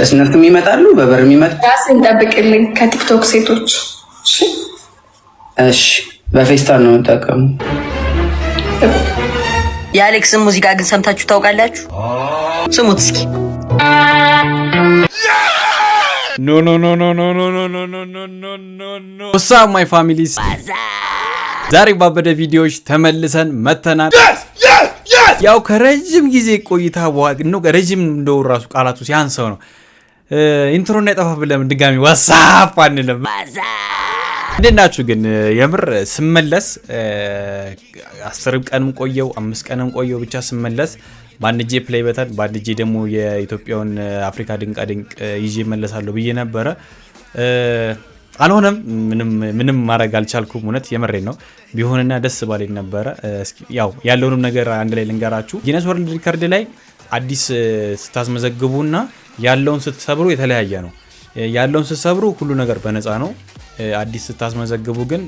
ስነርክም ይመጣሉ በበርም ይመጣሉ። ራስን ጠብቅልኝ ከቲክቶክ ሴቶች። እሺ በፌስታል ነው የምጠቀሙ። የአሌክስን ሙዚቃ ግን ሰምታችሁ ታውቃላችሁ? ስሙት እስኪ። ኖ ኖ ኖ ኖ ኖ ኖ ኖ ኖ ኖ ኖ ኖ ኖ ኖ ወሳ ማይ ፋሚሊስ ዛሬ ባበደ ቪዲዮዎች ተመልሰን መተናል። ያው ከረጅም ጊዜ ቆይታ በኋላ ነው። ረጅም እንደው ራሱ ቃላቱ ሲያንሰው ነው ኢንትሮ እና ይጠፋ ብለን ድጋሚ ዋትስአፕ አንልም። እንዴት ናችሁ ግን? የምር ስመለስ 10 ቀንም ቆየው 5 ቀንም ቆየው ብቻ ስመለስ በአንድ ጄ ፕሌይ በተን በአንድ ጄ ደግሞ የኢትዮጵያውን አፍሪካ ድንቃ ድንቅ ይዤ መለሳለሁ ብዬ ነበረ። አልሆነም። ምንም ማድረግ አልቻልኩም። እውነት የመሬን ነው። ቢሆንና ደስ ባለኝ ነበረ። ያው ያለውንም ነገር አንድ ላይ ልንገራችሁ። ጊነስ ወርልድ ሪከርድ ላይ አዲስ ስታስመዘግቡና ያለውን ስትሰብሩ የተለያየ ነው። ያለውን ስትሰብሩ ሁሉ ነገር በነፃ ነው። አዲስ ስታስመዘግቡ ግን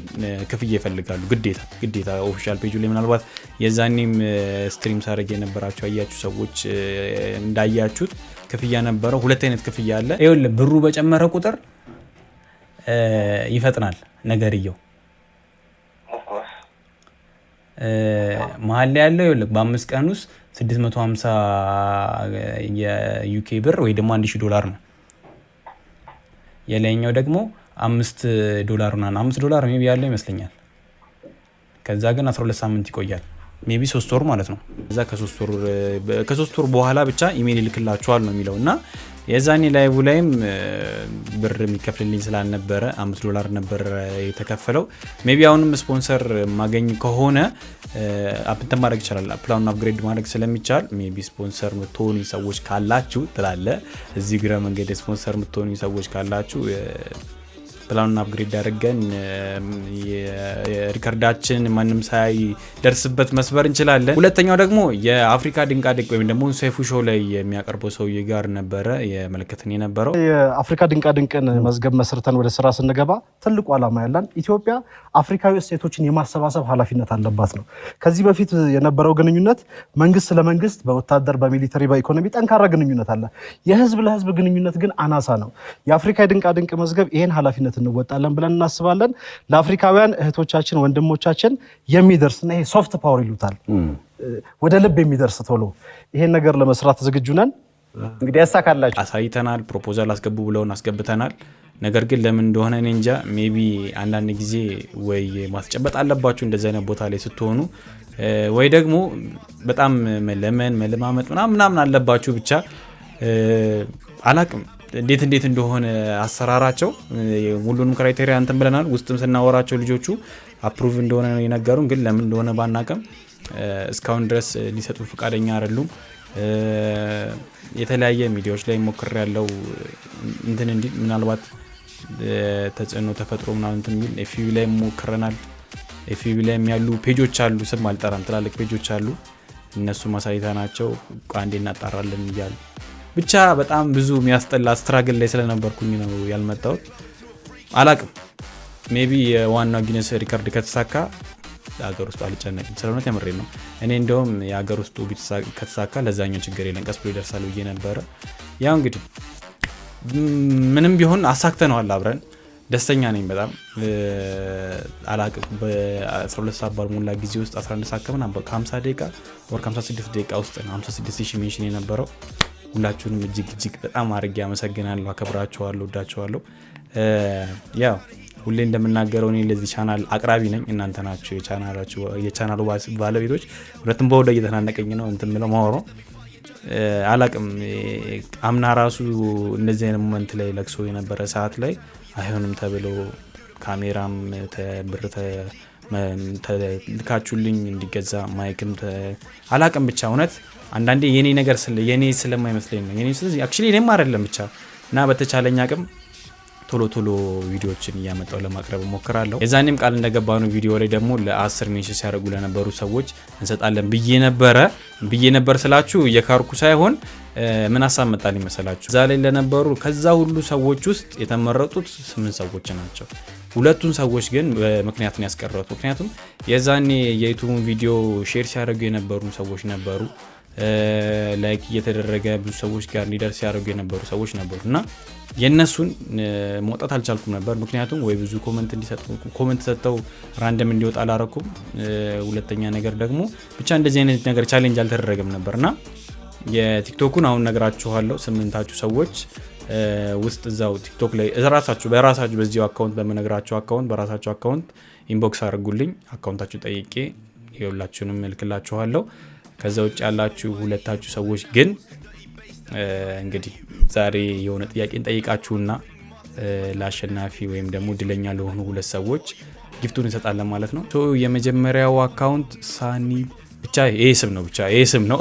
ክፍያ ይፈልጋሉ። ግዴታ ኦፊሻል ፔጁ ላይ ምናልባት የዛኔም ስትሪም ሳረግ የነበራችሁ አያችሁ ሰዎች እንዳያችሁት ክፍያ ነበረው። ሁለት አይነት ክፍያ አለ። ይኸውልህ ብሩ በጨመረ ቁጥር ይፈጥናል ነገርየው። መሀል ላይ ያለው ይኸውልህ በ5 ቀን ውስጥ 650 የዩኬ ብር ወይ ደግሞ $1000 ነው። የላይኛው ደግሞ $5 እና $5 ሜቢ ያለው ይመስለኛል። ከዛ ግን 12 ሳምንት ይቆያል። ሜቢ 3 ወር ማለት ነው። ከዛ ከ3 ወር በኋላ ብቻ ኢሜል ይልክላችኋል ነው የሚለውና የዛኔ ላይቭ ላይም ብር የሚከፍልልኝ ስላልነበረ $5 ነበር የተከፈለው። ሜቢ አሁንም ስፖንሰር ማገኝ ከሆነ አፕንተ ማድረግ ይችላል። ፕላኑን አፕግሬድ ማድረግ ስለሚቻል ሜቢ ስፖንሰር ምትሆኑ ሰዎች ካላችሁ ትላለ እዚህ ግረ መንገድ ስፖንሰር ምትሆኑ ሰዎች ካላችሁ ፕላኑን አፕግሬድ አድርገን የሪከርዳችን ማንም ሳይ ደርስበት መስበር እንችላለን። ሁለተኛው ደግሞ የአፍሪካ ድንቃ ድንቅ ወይም ደግሞ ሰይፉ ሾው ላይ የሚያቀርበው ሰውዬ ጋር ነበረ የመለከተን የነበረው። የአፍሪካ ድንቃ ድንቅን መዝገብ መስርተን ወደ ስራ ስንገባ ትልቁ ዓላማ ያለን ኢትዮጵያ አፍሪካዊ እሴቶችን የማሰባሰብ ኃላፊነት አለባት ነው። ከዚህ በፊት የነበረው ግንኙነት መንግስት ለመንግስት በወታደር በሚሊተሪ በኢኮኖሚ ጠንካራ ግንኙነት አለ። የህዝብ ለህዝብ ግንኙነት ግን አናሳ ነው። የአፍሪካ ድንቃ ድንቅ መዝገብ ይሄን ኃላፊነት እንወጣለን ብለን እናስባለን። ለአፍሪካውያን እህቶቻችን ወንድሞቻችን የሚደርስና ይሄ ሶፍት ፓወር ይሉታል ወደ ልብ የሚደርስ ቶሎ ይሄን ነገር ለመስራት ዝግጁ ነን። እንግዲህ ያሳካላችሁ። አሳይተናል። ፕሮፖዛል አስገቡ ብለውን አስገብተናል። ነገር ግን ለምን እንደሆነ እኔ እንጃ። ሜቢ አንዳንድ ጊዜ ወይ ማስጨበጥ አለባችሁ እንደዚህ አይነት ቦታ ላይ ስትሆኑ ወይ ደግሞ በጣም መለማመጥ ምናምን አለባችሁ። ብቻ አላቅም እንዴት እንደሆነ አሰራራቸው ሁሉንም ክራይቴሪያ እንትን ብለናል። ውስጥም ስናወራቸው ልጆቹ አፕሩቭ እንደሆነ ነው የነገሩን። ግን ለምን እንደሆነ ባናቀም እስካሁን ድረስ ሊሰጡ ፈቃደኛ አይደሉም። የተለያየ ሚዲያዎች ላይ ሞክር ያለው እንትን እንዲል ምናልባት ተጽዕኖ ተፈጥሮ ምናምን እንትን የሚል ኤፍቢ ላይ ሞክረናል። ኤፍቢ ላይ ያሉ ፔጆች አሉ፣ ስም አልጠራም፣ ትላልቅ ፔጆች አሉ። እነሱ ማሳይታ ናቸው። ቋንዴ እናጣራለን እያሉ ብቻ በጣም ብዙ የሚያስጠላ ስትራግል ላይ ስለነበርኩኝ ነው ያልመጣሁት። አላቅም ሜቢ የዋናው ጊነስ ሪከርድ ከተሳካ ሀገር ውስጥ አልጨነቅም። ስለሆነ ተምሬ ነው እኔ እንደውም የሀገር ውስጡ ከተሳካ ለዛኛው ችግር የለም ቀስ ብሎ ይደርሳል ብዬ ነበረ። ያው እንግዲህ ምንም ቢሆን አሳክተነዋል አብረን። ደስተኛ ነኝ በጣም። አላቅም በ12 ሰዓት ባልሞላ ጊዜ ውስጥ 11 ሰዓት ከ50 ደቂቃ ወር 56 ደቂቃ ውስጥ ነው 56000 ሜንሽን የነበረው። ሁላችሁንም እጅግ በጣም አድርጌ አመሰግናለሁ። አከብራችኋለሁ፣ ወዳችኋለሁ። ያው ሁሌ እንደምናገረው እኔ ለዚህ ቻናል አቅራቢ ነኝ፣ እናንተ ናችሁ የቻናሉ ባለቤቶች። ሁለቱም በወደ እየተናነቀኝ ነው እንትን ምለው ማወሮ አላቅም። አምና ራሱ እንደዚህ አይነት ሞመንት ላይ ለቅሶ የነበረ ሰዓት ላይ አይሆንም ተብሎ ካሜራም ብር ልካችሁልኝ እንዲገዛ ማይክም አላቅም። ብቻ እውነት አንዳንዴ የኔ ነገር የኔ ስለማይመስለኝ ነው። የኔ ስለዚህ አክቹሊ እኔም አይደለም ብቻ እና በተቻለኝ አቅም ቶሎ ቪዲዮዎችን እያመጣው ለማቅረብ ሞክራለሁ። የዛኔም ቃል እንደገባነው ቪዲዮ ላይ ደግሞ ለ10 ሜንሽን ሲያደርጉ ለነበሩ ሰዎች እንሰጣለን ብዬ ነበር ስላችሁ እየካርኩ ሳይሆን ምን ሀሳብ መጣልኝ መሰላችሁ? እዛ ላይ ለነበሩ ከዛ ሁሉ ሰዎች ውስጥ የተመረጡት 8 ሰዎች ናቸው። ሁለቱን ሰዎች ግን በምክንያት ነው ያስቀረቱት። ምክንያቱም የዛኔ የዩቲዩብ ቪዲዮ ሼር ሲያደርጉ የነበሩ ሰዎች ነበሩ። ላይክ እየተደረገ ብዙ ሰዎች ጋር እንዲደርስ ያደርጉ የነበሩ ሰዎች ነበሩና የነሱን መውጣት አልቻልኩም ነበር ምክንያቱም ወይ ብዙ ኮሜንት ሰጥተው ራንደም እንዲወጣ አላረኩም ሁለተኛ ነገር ደግሞ ብቻ እንደዚህ አይነት ነገር ቻሌንጅ አልተደረገም ነበርና የቲክቶኩን አሁን ነግራችኋለሁ 8ታችሁ ሰዎች ውስጥ እዛው ቲክቶክ ላይ በራሳችሁ በዚሁ አካውንት በመነግራችሁ አካውንት በራሳችሁ አካውንት ኢንቦክስ አድርጉልኝ አካውንታችሁ ጠይቄ ይኸውላችሁንም መልክላችኋለሁ ከዛ ውጭ ያላችሁ ሁለታችሁ ሰዎች ግን እንግዲህ ዛሬ የሆነ ጥያቄን ጠይቃችሁና ለአሸናፊ ወይም ደግሞ ድለኛ ለሆኑ ሁለት ሰዎች ጊፍቱን እንሰጣለን ማለት ነው የመጀመሪያው አካውንት ሳኒ ብቻ ይሄ ስም ነው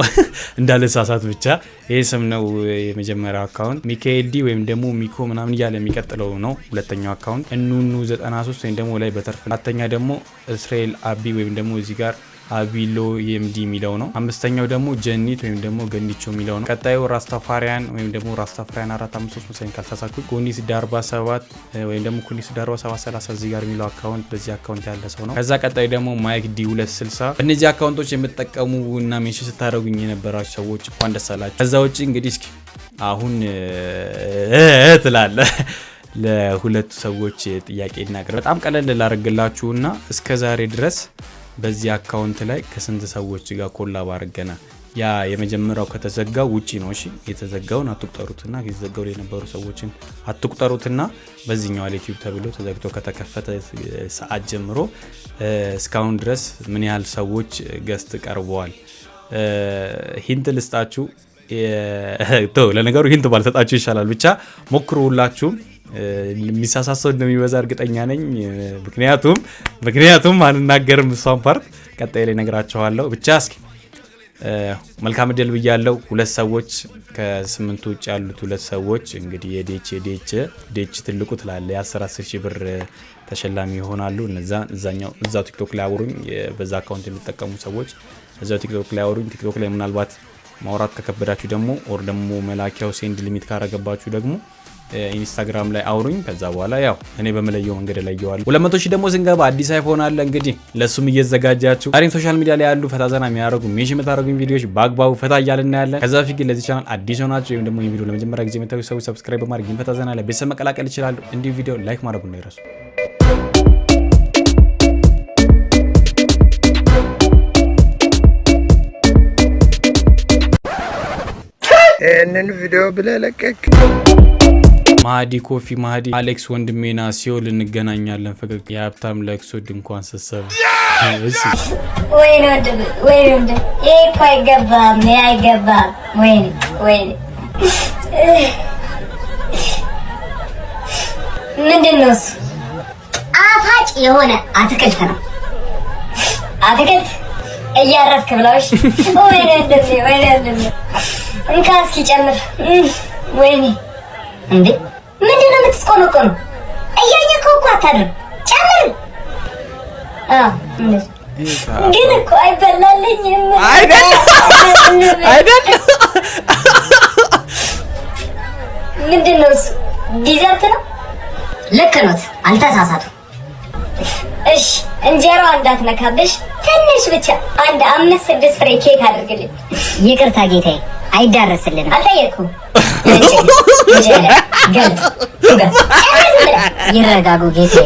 እንዳልሳሳት ብቻ ይሄ ስም ነው የመጀመሪያው አካውንት ሚካኤል ዲ ወይም ደግሞ ሚኮ ምናምን ያለ የሚቀጥለው ነው ሁለተኛው አካውንት እኑኑ 93 ወይም ደግሞ ላይ በተርፍ አራተኛ ደግሞ እስራኤል አቢ ወይም ደግሞ እዚህ ጋር አቢሎ ኤምዲ የሚለው ነው አምስተኛው ደግሞ ጀኒት ወይም ደግሞ ገኒቾ የሚለው ነው ቀጣዩ ራስታፋሪያን ወይም ደግሞ ራስታፋሪያን 453 መሰለኝ ካልተሳሳትኩ ኮኒስ ዳርባ 7 ወይም ደግሞ ኮኒስ ዳርባ 730 እዚህ ጋር የሚለው አካውንት በዚህ አካውንት ያለ ሰው ነው ከዛ ቀጣዩ ደግሞ ማይክ ዲ 260 እነዚህ አካውንቶች የምትጠቀሙ እና ሜንሽን ስታደርጉኝ የነበራችሁ ሰዎች እንኳን ደስ አላችሁ ከዛ ውጪ እንግዲህ እስኪ አሁን ትላለ ለሁለቱ ሰዎች ጥያቄ እናቀር በጣም ቀለል ላደርግላችሁና እስከዛሬ ድረስ በዚህ አካውንት ላይ ከስንት ሰዎች ጋር ኮላብ አድርገና ያ የመጀመሪያው ከተዘጋው ውጪ ነው እሺ የተዘጋውን አትቁጠሩትና የተዘጋው የነበሩ ሰዎችን አትቁጠሩትና በዚህኛው ዩቲዩብ ተብሎ ተዘግቶ ከተከፈተ ሰዓት ጀምሮ እስካሁን ድረስ ምን ያህል ሰዎች ገስት ቀርበዋል ሂንት ልስጣችሁ ለነገሩ ሂንት ባልሰጣችሁ ይሻላል ብቻ ሞክሩላችሁ የሚሳሳሰው እንደሚበዛ እርግጠኛ ነኝ ምክንያቱም አንናገርም እሷን ፓርት ቀጣይ ላይ ነግራችኋለሁ ብቻ እስኪ መልካም እድል ብያለሁ ሁለት ሰዎች ከ8 ውጭ ያሉት ሁለት ሰዎች እንግዲህ የዴች ትልቁ ትላለ የ10,000 ብር ተሸላሚ ይሆናሉ እዛው ቲክቶክ ላይ አውሩኝ በዛ አካውንት የሚጠቀሙ ሰዎች እዛው ቲክቶክ ላይ አውሩኝ ቲክቶክ ላይ ምናልባት ማውራት ከከበዳችሁ ደግሞ ኦር ደግሞ መላኪያው ሴንድ ሊሚት ካረገባችሁ ደግሞ ኢንስታግራም ላይ አውሩኝ ከዛ በኋላ ያው እኔ በመለየው መንገድ ለየዋለሁ 200 ሺህ ደግሞ ስንገባ አዲስ አይፎን አለ እንግዲህ ለሱም እየዘጋጃችሁ ዛሬም ሶሻል ሚዲያ ላይ ያሉ ፈታዘና የሚያደርጉ ሜንሽን የምታደርጉኝ ቪዲዮዎች በአግባቡ ፈታ እያልን ያለን ከዛ በፊት ለዚህ ቻናል አዲስ ሆናችሁ ወይም ደግሞ ቪዲዮ ለመጀመሪያ ጊዜ የምታዩ ሰዎች ሰብስክራይብ በማድረግ ፈታዘና ላይ ቤተሰብ መቀላቀል ይችላሉ እንዲህ ቪዲዮ ላይክ ማድረጉ ነው ይረሱ እነን ቪዲዮ ብለለቀቅ ማዲ ኮፊ ማዲ አሌክስ ወንድሜና ሲኦል እንገናኛለን ፈገግ የሀብታም ለክሶ ድንኳን ሰሰብ እሺ ወይኔ እኮ አይገባም ወይኔ ምንድነው አፋጭ የሆነ አትክልት ነው አትክልት እያረፍክ ብላሽ ወይኔ እንካስ ኪጨምር ወይኔ እንዴ ምንድነው የምትስቆነቆነው እያየከው እኮ አታድርም ጨምር ግን እኮ አይበላልኝም አይደል ምንድነው ዲዘርት ነው ልክ ነው አልተሳሳቱ እሺ እንጀራው እንዳትነካብሽ ትንሽ ብቻ አንድ 5-6 ፍሬ ኬክ አድርግልኝ ይቅርታ ጌታዬ አይዳረስልንም አልጠየቅኩም ይረጋጉ ጌታዬ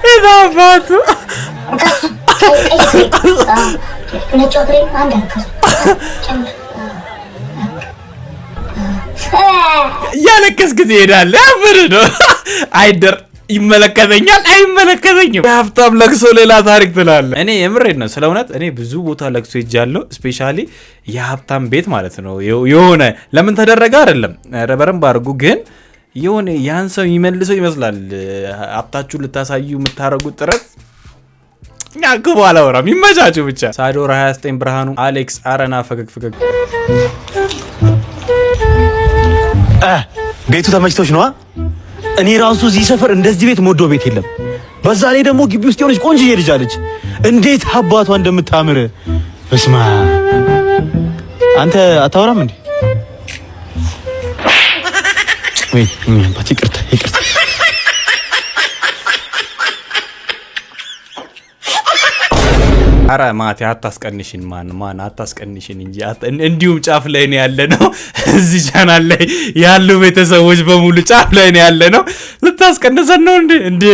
ይዛባቱ ነጮክሬ አንድ አርከሱ ያለከስ ጊዜ ሄዳለ አብር ነው አይደር ይመለከተኛል አይመለከተኝም ሀብታም ለክሶ ሌላ ታሪክ ትላለ እኔ የምሬድ ነው ስለውነት እኔ ብዙ ቦታ ለክሶ ይጃለሁ ስፔሻሊ የሀብታም ቤት ማለት ነው የሆነ ለምን ተደረገ አይደለም ረበረም ባርጉ ግን የሆነ ያን ሰው ይመልሰው ይመስላል ሀብታችሁ ልታሳዩ የምታረጉት ጥረት ያከው አላወራም ይመቻችሁ ብቻ ሳዶር 29 ብርሃኑ አሌክስ አረና ፈገግ ቤቱ ተመችቶሽ ነዋ እኔ ራሱ እዚህ ሰፈር እንደዚህ ቤት ሞዶ ቤት የለም በዛ ላይ ደግሞ ግቢ ውስጥ የሆነች ቆንጆዬ ልጅ አለች እንዴት አባቷ እንደምታምር በስማ አንተ አታወራም እንዴ ወይ ባቲ ይቅርታ አረ ማቴ አታስቀንሽን ማን አታስቀንሽን እንጂ እንዲሁም ጫፍ ላይ ነው ያለነው እዚህ ቻናል ላይ ያሉ ቤተሰቦች በሙሉ ጫፍ ላይ ነው ያለነው ልታስቀንሰን ነው እንዴ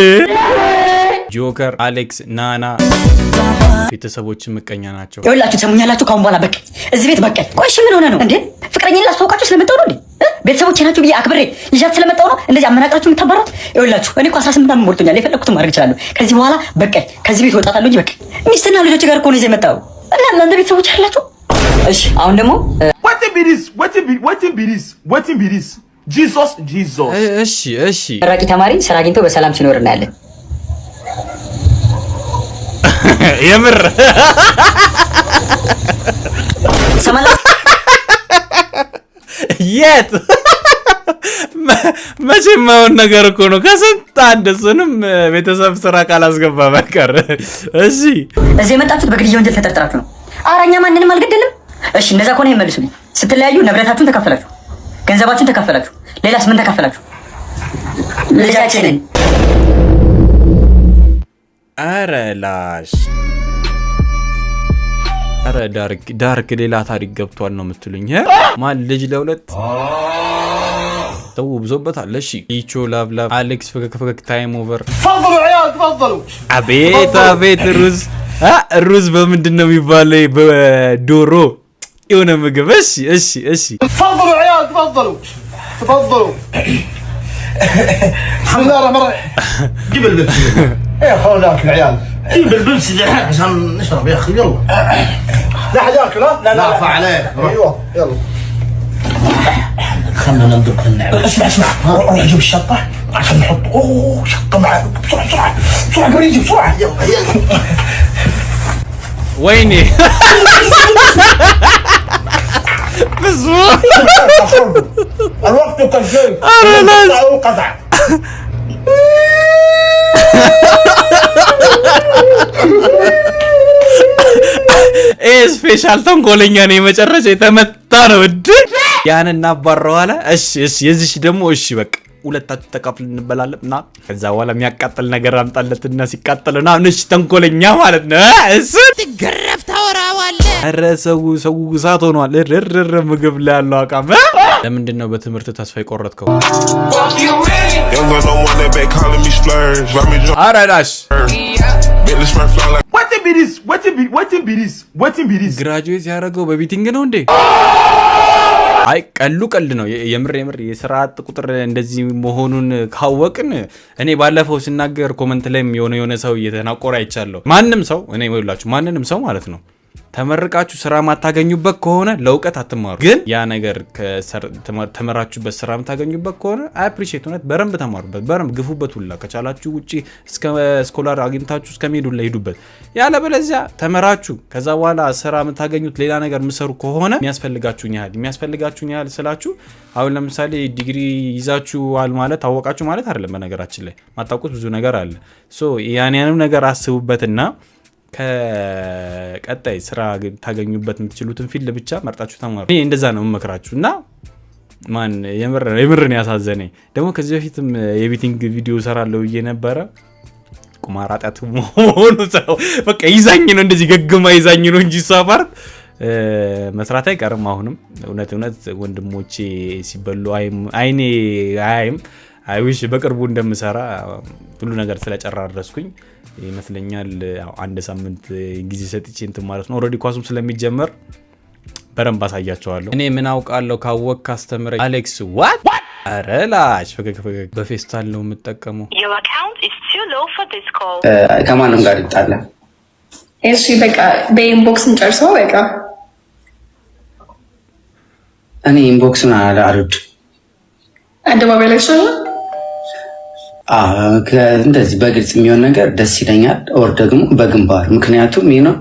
ጆከር አሌክስ ናና ቤተሰቦች ምቀኛ ናቸው ይኸውላችሁ ሰሙኛላችሁ ካሁን በኋላ በቃ እዚህ ቤት በቃ ቆይሽ ምን ሆነ ነው እንዴ ፍቅረኛዬን ላስተዋውቃችሁ ስለመጣው ነው እንዴ ቤተሰቦች ናችሁ ብዬ አክብሬ ይዣት ስለመጣው ነው እንደዚህ አመናቅራችሁ የምታባራት ይኸውላችሁ እኔ እኮ 18 ዓመት ሞልቶኛል የፈለኩትን ማድረግ እችላለሁ ከዚህ በኋላ በቃ ከዚህ ቤት ወጣታለሁ እንጂ በቃ ሚስትና ልጆች ጋር እኮ ነው የመጣው እና እናንተ ቤተሰቦች አላችሁ እሺ አሁን ደግሞ what be this Jesus እሺ ተራቂ ተማሪ ስራ አግኝቶ በሰላም ሲኖር እናያለን የምር ሰማላ የት መቼም አሁን ነገር እኮ ነው ከስንት አንድ እሱንም ቤተሰብ ስራ ካላስገባ በቀር እሺ እዚህ የመጣችሁት በግድያ ወንጀል ተጠርጥራችሁ ነው አራኛ ማንንም አልገደልም እሺ እንደዛ ከሆነ ይመልሱልኝ ስትለያዩ ንብረታችሁን ተካፈላችሁ ገንዘባችሁን ተካፈላችሁ ሌላስ ምን ተካፈላችሁ ልጃችንን አረ ላሽ አረ ዳርክ ሌላ ታሪክ ገብቷል ነው የምትሉኝ ማን ልጅ ለሁለት ተው ብዙበታል እሺ ኢቾ ላቭ አሌክስ ፈከክ ታይም ኦቨር تفضلوا عيال تفضلوا አቤት ሩዝ በምንድነው የሚባለው በዶሮ የሆነ ምግብ እሺ تفضلوا عيال تفضلوا بسم الله الرحمن الرحيم جيب البيبسي يا اخوانك العيال جيب البيبسي الحين عشان نشرب يا اخي يلا لا حد ياكل لا ارفع عليك ايوه يلا خلنا ننظف النعمه اسمع روح جيب الشطه عشان نحط شطه معاك بسرعه قبل يجي بسرعه يلا ويني الوقت كالجيل قطع ስፔሻል ተንኮለኛ ነው የመጨረሻ የተመታ ነው እድ ያን እናባረው አለ እሺ የዚህ ደግሞ እሺ በቃ ሁለታችሁ ተካፍል እንበላለን እና ከዛ በኋላ የሚያቃጥል ነገር አምጣለትና ሲቃጠልና እሺ ተንኮለኛ ማለት ነው እሱ ትገረፍ ታወራዋለ ኧረ ሰው ሳት ሆኗል ረረረ ምግብ ላይ ያለው አቃም ለምንድን ነው በትምህርት ተስፋ የቆረጥከው አራዳሽ ግራጁዌት ያደረገው በቢቲንግ ነው እንዴ አይ ቀልድ ነው የምር የስራ አጥ ቁጥር እንደዚህ መሆኑን ካወቅን እኔ ባለፈው ሲናገር ኮሜንት ላይም የሆነ ሰው እየተናቆረ አይቻለሁ ማንንም ሰው እኔ ወይላችሁ ማንንም ሰው ማለት ነው ተመርቃችሁ ስራ ማታገኙበት ከሆነ ለውቀት አትማሩ ግን ያ ነገር ተመራችሁበት ስራ ማታገኙበት ከሆነ አፕሪሺየት ሆነት በረምብ ተማሩበት በረምብ ግፉበት ሁላ ከቻላችሁ ውጪ እስከ ስኮላር አግኝታችሁ እስከሚሄዱ ለሄዱበት ያለ በለዚያ ተመራችሁ ከዛ በኋላ ስራ ማታገኙት ሌላ ነገር ምሰሩ ከሆነ የሚያስፈልጋችሁኝ ያህል ስላችሁ አሁን ለምሳሌ ዲግሪ ይዛችሁ አል ማለት ታወቃችሁ ማለት አይደለም በነገራችን ላይ ማታውቁት ብዙ ነገር አለ ሶ ያንንም ነገር አስቡበትና ከቀጣይ ስራ ታገኙበት የምትችሉትን ፊልድ ብቻ መርጣችሁ ተማሩ እኔ እንደዛ ነው መከራችሁና ማን የምርን ያሳዘነኝ ደግሞ ከዚህ በፊትም የቢቲንግ ቪዲዮ ሰራለው እየነበረ ቁማራጣቱ ሆኖ ሰው በቃ ይዛኝ ነው እንደዚህ ገግማ ይዛኝ ነው እንጂ ሳፋርት መስራት አይቀርም አሁንም እውነት ወንድሞቼ ሲበሉ አይኔ አይም አይዊሽ በቅርቡ እንደምሰራ ሁሉ ነገር ስለጨራረስኩኝ ይመስለኛል አንድ ሳምንት ጊዜ ሰጥቼ እንትን ማለት ነው ኦሬዲ ኳሱም ስለሚጀመር በረም ባሳያቸዋለሁ እኔ ምን አውቃለሁ ካወቅ ካስተምረ አሌክስ ዋት አረላሽ ፈገግ በፌስታል ነው የምጠቀመው ከማንም ጋር ይጣላል እሺ በቃ በኢንቦክስ እንጨርሰው በቃ እኔ ኢንቦክስን አልወድም አደባባይ ላይ ሰው እንደዚህ በግልጽ የሚሆን ነገር ደስ ይለኛል ኦር ደግሞ በግንባር ምክንያቱም ነው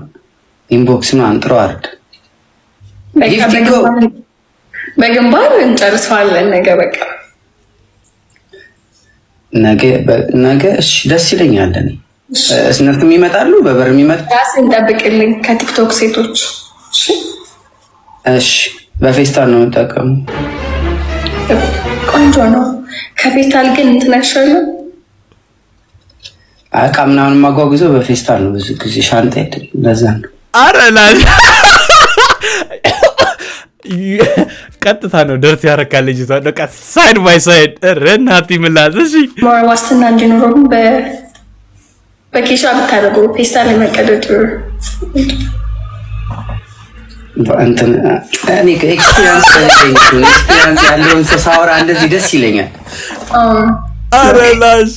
ኢንቦክስን አንጥሮ አርድ በግንባር እንጨርሰዋለን በቃ ነገ እሺ ደስ ይለኛል እኔ እስነርትም ይመጣሉ በበር የሚመጣ ራስን ጠብቅልኝ ከቲክቶክ ሴቶች እሺ በፌስታል ነው የምጠቀሙ ቆንጆ ነው ከፌስታል ግን እንትናሻሉ እቃ ምናምን ማጓጉዘው በፌስታል ነው ብዙ ጊዜ ሻንጣ አይደለም። ለዛ ነው አረላሽ ቀጥታ ነው ደርስ ያረካል ልጅቷ በቃ ሳይድ ባይ ሳይድ ረናቲ ምላስ እሺ ሞር ዋስትና እንዲኖረው በኬሻ ብታደርጉ ፌስታል መቀደድ እንትን እኔ ኤክስፒሪየንስ ያለውን ሳወራ እንደዚህ ደስ ይለኛል። አረላሽ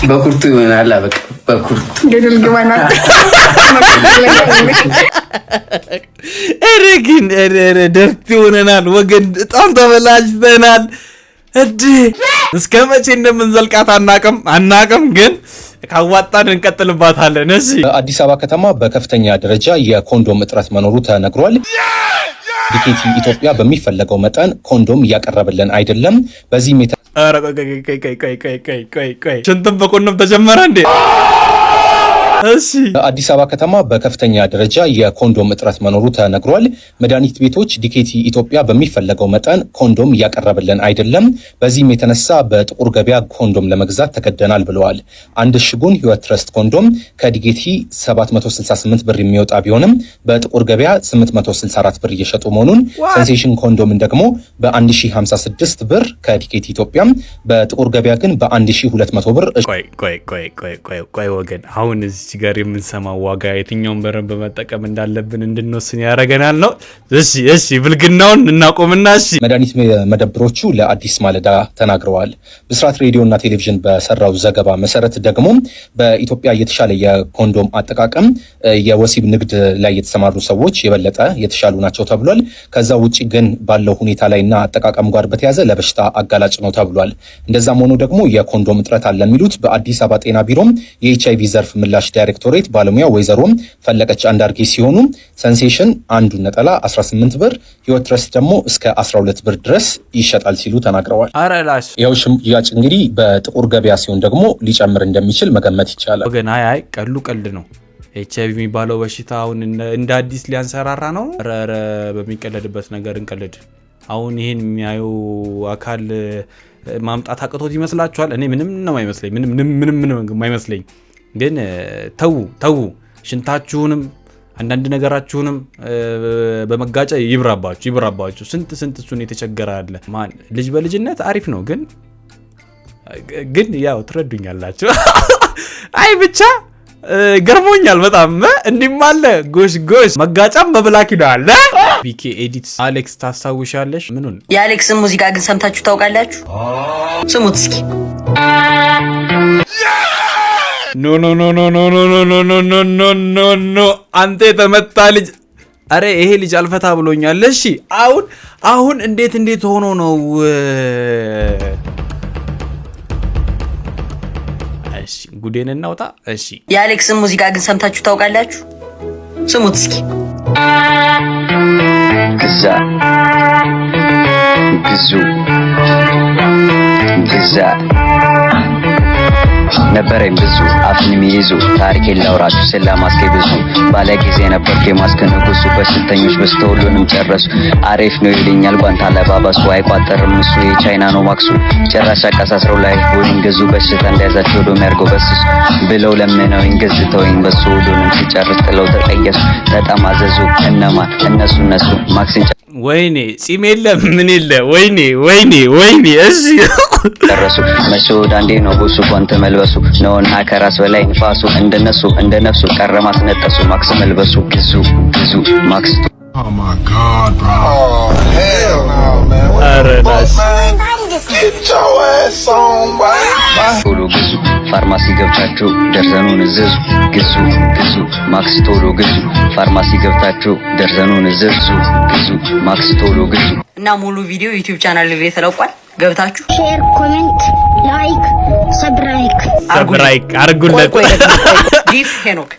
በኩርቱ ይሆናል በቃ በኩርቱ ግድል ግማና ግን ደርት ሆነናል ወገን በጣም ተበላሽተናል። እዲ እስከ መቼ እንደምንዘልቃት አናቅም ግን ካዋጣን እንቀጥልባታለን። እሺ አዲስ አበባ ከተማ በከፍተኛ ደረጃ የኮንዶም እጥረት መኖሩ ተነግሯል። ዲኬቲ ኢትዮጵያ በሚፈለገው መጠን ኮንዶም እያቀረበልን አይደለም። በዚህም ሽንትም በኮንዶም ተጀመረ እንዴ? እሺ አዲስ አበባ ከተማ በከፍተኛ ደረጃ የኮንዶም እጥረት መኖሩ ተነግሯል። መድኃኒት ቤቶች ዲኬቲ ኢትዮጵያ በሚፈለገው መጠን ኮንዶም እያቀረበልን አይደለም። በዚህም የተነሳ በጥቁር ገበያ ኮንዶም ለመግዛት ተገደናል ብለዋል። አንድ እሽጉን ህይወት ትረስት ኮንዶም ከዲኬቲ 768 ብር የሚወጣ ቢሆንም በጥቁር ገበያ 864 ብር እየሸጡ መሆኑን፣ ሴንሴሽን ኮንዶምን ደግሞ በ1056 ብር ከዲኬቲ ኢትዮጵያ በጥቁር ገበያ ግን በ1200 ብር። ቆይ ወገን አሁን እዚህ ጋር የምንሰማው ዋጋ የትኛውን በረን በመጠቀም እንዳለብን እንድንወስን ያደርገናል ነው። እሺ ብልግናውን እናቆምና እሺ መድኃኒት መደብሮቹ ለአዲስ ማለዳ ተናግረዋል። ብስራት ሬዲዮና ቴሌቪዥን በሰራው ዘገባ መሰረት ደግሞ በኢትዮጵያ የተሻለ የኮንዶም አጠቃቀም የወሲብ ንግድ ላይ የተሰማሩ ሰዎች የበለጠ የተሻሉ ናቸው ተብሏል። ከዛ ውጪ ግን ባለው ሁኔታ ላይና አጠቃቀም ጋር በተያያዘ ለበሽታ አጋላጭ ነው ተብሏል። እንደዛም ሆኖ ደግሞ የኮንዶም እጥረት አለ የሚሉት በአዲስ አበባ ጤና ቢሮ የኤችአይቪ ዘርፍ ምላሽ ዳይሬክቶሬት ባለሙያ ወይዘሮ ፈለቀች አንዳርጌ ሲሆኑ ሴንሴሽን አንዱ ነጠላ 18 ብር ህይወት ትረስት ደግሞ እስከ 12 ብር ድረስ ይሸጣል ሲሉ ተናግረዋል። አረላሽ ያው ሽያጭ እንግዲህ በጥቁር ገበያ ሲሆን ደግሞ ሊጨምር እንደሚችል መገመት ይቻላል። ወገን አይ ቀልድ ነው። ኤችአይቪ የሚባለው በሽታ አሁን እንደ አዲስ ሊያንሰራራ ነው። ኧረ በሚቀለድበት ነገር እንቀልድ። አሁን ይሄን የሚያዩ አካል ማምጣት አቅቶት ይመስላችኋል? እኔ ምንም ነው አይመስለኝ፣ ምንም አይመስለኝ። ግን ተው ሽንታችሁንም አንዳንድ ነገራችሁንም በመጋጫ ይብራባችሁ። ስንት እሱን የተቸገረ አለ። ማን ልጅ በልጅነት አሪፍ ነው፣ ግን ያው ትረዱኛላችሁ። አይ ብቻ ገርሞኛል በጣም እንዲም አለ ጎሽ መጋጫም በብላክ ይላል። ቢኬ ኤዲት አሌክስ ታስታውሻለሽ? ምኑን? የአሌክስን ሙዚቃ ግን ሰምታችሁ ታውቃላችሁ? ስሙት እስኪ። ኖ አንተ የተመታ ልጅ። አረ ይሄ ልጅ አልፈታ ብሎኛል። እሺ አሁን እንዴት ሆኖ ነው? እሺ ጉዴን እናውጣ። እሺ የአሌክስን ሙዚቃ ግን ሰምታችሁ ታውቃላችሁ? ስሙት እስኪ። ግዛ ነበረኝ ብዙ አፍን የሚይዙ ታሪኬን ላውራችሁ ስለማስኬ ብዙ ባለ ጊዜ ነበርኩ የማስክ ንጉሱ። በሽተኞች በስተ ሁሉንም ጨረሱ። አሪፍ ነው ይልኛል ጓንታ ለባባሱ አይቋጠርም እሱ የቻይና ነው ማክሱ። ጭራሽ አቀሳስረው ላይ ወይን ገዙ በሽታ እንደያዛቸው ዶም ያርገው በስሱ ብለው ለምነውኝ ገዝተውኝ በሱ ሁሉንም ሲጨርስ ጥለው ተቀየሱ። ተጠማዘዙ እነማን እነሱ ማክስን ወይኔ ጺም የለም ምን የለ ወይኔ እሺ ደረሱ መሽውድ አንዴ ነው ጉሱ ቋንተ መልበሱ ነውና ከራስ በላይ ንፋሱ እንደ ነፍሱ ቀረ ማስነጠሱ ማክስ መልበሱ ግዙ ማክስ። Oh my God, bro. Oh hell no, man. አረላሽ Get your ass on, boy. ቶሎ ግዙ ፋርማሲ ገብታችሁ ደርዘኑን እዘዙ። ግዙ ማክስ ቶሎ ግዙ ፋርማሲ ገብታችሁ ደርዘኑን እዘዙ። ግዙ ማክስ ቶሎ ግዙ። እና ሙሉ ቪዲዮ ዩቲዩብ ቻናል ላይ ተለቋል። ገብታችሁ ሼር፣ ኮሜንት፣ ላይክ፣ ሰብስክራይብ አርጉለት። ጊፍ ሄኖክ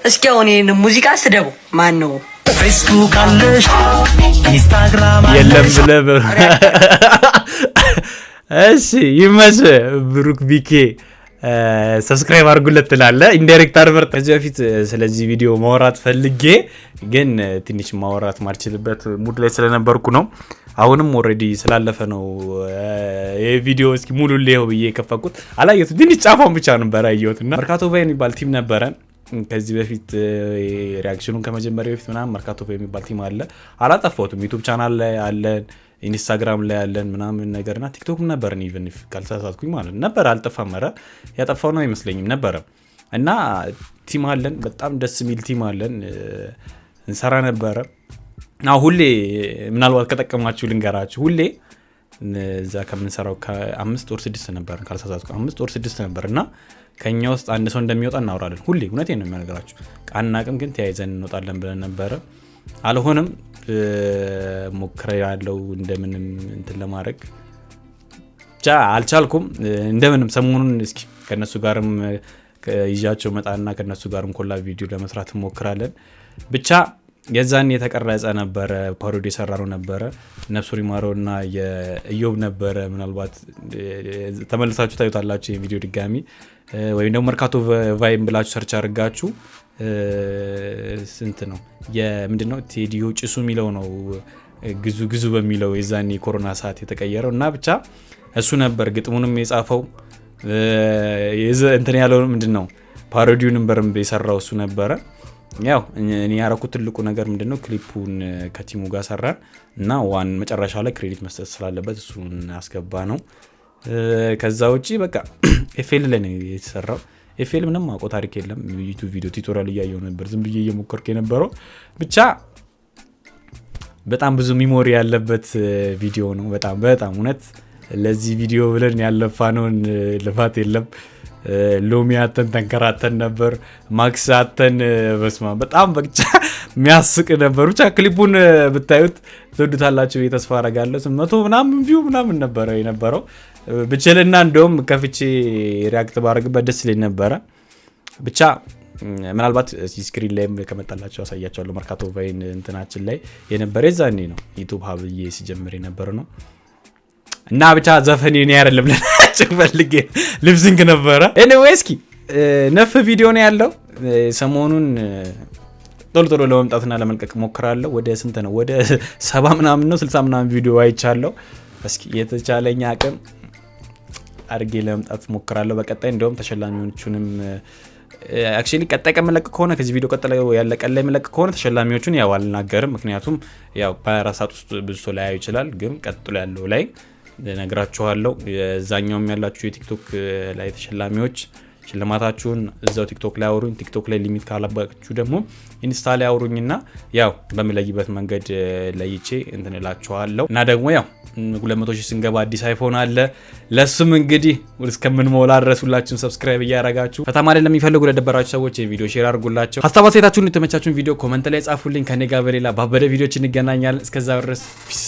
እስኪ አሁን ይሄን ሙዚቃ ስደቡ። ማን ነው ፌስቡክ አለሽ ኢንስታግራም የለም ብለህ እሺ ይመች ብሩክ ቢኬ ሰብስክራይብ አድርጉለት ትላለ ኢንዳይሬክት አድርበር። ከዚህ በፊት ስለዚህ ቪዲዮ ማውራት ፈልጌ ግን ትንሽ ማውራት ማልችልበት ሙድ ላይ ስለነበርኩ ነው። አሁንም ኦሬዲ ስላለፈ ነው ይሄ ቪዲዮ እስኪ ሙሉ ሊየው ብዬ ከፈኩት። አላየሁት ትንሽ ጫፋውን ብቻ ነበር ያየሁትና መርካቶ ቫይ የሚባል ቲም ነበረ። ከዚህ በፊት ሪአክሽኑን ከመጀመሪያው በፊት ምናምን መርካቶ ቫይ የሚባል ቲም አለ። አላጠፋሁትም። ዩቲዩብ ቻናል ላይ አለን፣ ኢንስታግራም ላይ አለን ምናምን ነገርና ቲክቶክም ነበርን ኢቭን ኢፍ ካልተሳሳትኩኝ ማለት ነበር። አልጠፋም። ኧረ ያጠፋው ነው አይመስለኝም ነበረ። እና ቲም አለን፣ በጣም ደስ የሚል ቲም አለን። እንሰራ ነበረ። ሁሌ ምናልባት ከጠቀማችሁ ልንገራችሁ። ሁሌ እዛ ከምንሰራው ከ5 ወር 6 ነበር ካልተሳሳትኩ 5 ወር 6 ነበር እና ከኛ ውስጥ አንድ ሰው እንደሚወጣ እናወራለን። ሁሌ እውነቴን ነው የሚያነግራችሁ። ቃናቅም ግን ተያይዘን እንወጣለን ብለን ነበረ። አልሆነም። ሞክረ ያለው እንደምንም እንትን ለማድረግ ብቻ አልቻልኩም። እንደምንም ሰሞኑን እስኪ ከነሱ ጋርም ይዣቸው መጣና ከነሱ ጋርም ኮላብ ቪዲዮ ለመስራት እንሞክራለን። ብቻ የዛን የተቀረጸ ነበረ፣ ፓሮዲ የሰራነው ነበረ። ነፍሱ ይማረውና የኢዮብ ነበረ። ምናልባት ተመልሳችሁ ታዩታላችሁ የቪዲዮ ድጋሚ ወይም ደግሞ መርካቶ ቫይም ብላችሁ ሰርች አድርጋችሁ ስንት ነው የምንድነው ቴዲዮ ጭሱ የሚለው ነው ግዙ በሚለው የዛን የኮሮና ሰዓት የተቀየረው እና ብቻ እሱ ነበር ግጥሙንም የጻፈው እንትን ያለው ምንድነው ፓሮዲውንም በረም የሰራው እሱ ነበረ። ያው እኔ ያረኩት ትልቁ ነገር ምንድነው ክሊፑን ከቲሙ ጋር ሰራን እና ዋን መጨረሻ ላይ ክሬዲት መስጠት ስላለበት እሱን አስገባ ነው። ከዛ ውጪ በቃ ኤፍኤል ላይ ነው የተሰራው። ኤፍኤል ምንም አቆ ታሪክ የለም። ዩቲዩብ ቪዲዮ ቱቶሪያል እያየው ነበር ዝም ብዬ እየሞከርኩ የነበረው። ብቻ በጣም ብዙ ሚሞሪ ያለበት ቪዲዮ ነው። በጣም እውነት ለዚህ ቪዲዮ ብለን ያለፋነውን ልፋት የለም። ሎሚ አተን ተንከራተን ነበር። ማክስ አተን በስማ በጣም ብቻ የሚያስቅ ነበር። ብቻ ክሊፑን ብታዩት ትወዱታላችሁ ተስፋ አደርጋለሁ። 100 ምናምን ቪው ምናምን ነበር የነበረው። ብቻልና እንደውም ከፍቼ ሪአክት ባረግበት ደስ ይለኝ ነበር። ብቻ ምናልባት ስክሪን ላይ ከመጣላችሁ አሳያችኋለሁ። መርካቶ ቫይን እንትናችን ላይ የነበረ የዛኔ ነው ዩቲዩብ ሀብዬ ሲጀምር የነበረ ነው። እና ብቻ ዘፈኔ ነው አይደለም ለናጭ ፈልጌ ሊፕሲንግ ነበረ። ኤኒዌይ እስኪ ነፍ ቪዲዮ ነው ያለው። ሰሞኑን ቶሎ ለመምጣትና ለመልቀቅ ሞክራለሁ። ወደ ስንት ነው ወደ 70 ምናምን ነው 60 ምናምን ቪዲዮ አይቻለሁ። እስኪ የተቻለኝ አቅም አርጌ ለመምጣት ሞክራለሁ። በቀጣይ እንደውም ተሸላሚዎቹንም አክቹሊ ቀጣይ ከመለቀቅ ከሆነ ከዚህ ቪዲዮ ቀጣይ ያለቀለ መለቀቅ ከሆነ ተሸላሚዎቹን ያው አልናገርም። ምክንያቱም ያው በራሳት ውስጥ ብዙ ሰው ላይ ይችላል። ግን ቀጥሎ ያለው ላይ ነግራችኋለሁ። የዛኛውም ያላችሁ የቲክቶክ ላይ ተሸላሚዎች ሽልማታችሁን እዛው ቲክቶክ ላይ አውሩኝ። ቲክቶክ ላይ ሊሚት ካላባችሁ ደግሞ ኢንስታ ላይ አውሩኝና ያው በመለይበት መንገድ ለይቼ እንትንላችኋለሁ። እና ደግሞ ያው 200,000 ስንገባ አዲስ አይፎን አለ። ለሱም እንግዲህ እስከምንሞላ ድረስ ሁላችሁም ሰብስክራይብ እያደረጋችሁ ፈታማ ላይ ለሚፈልጉ ለደበራችሁ ሰዎች የቪዲዮ ሼር አድርጉላቸው። ሀሳብ አስተያየታችሁን የተመቻችሁን ቪዲዮ ኮሜንት ላይ ጻፉልኝ። ከኔ ጋር በሌላ ባበደ ቪዲዮዎች እንገናኛለን። እስከዛ ድረስ ፒስ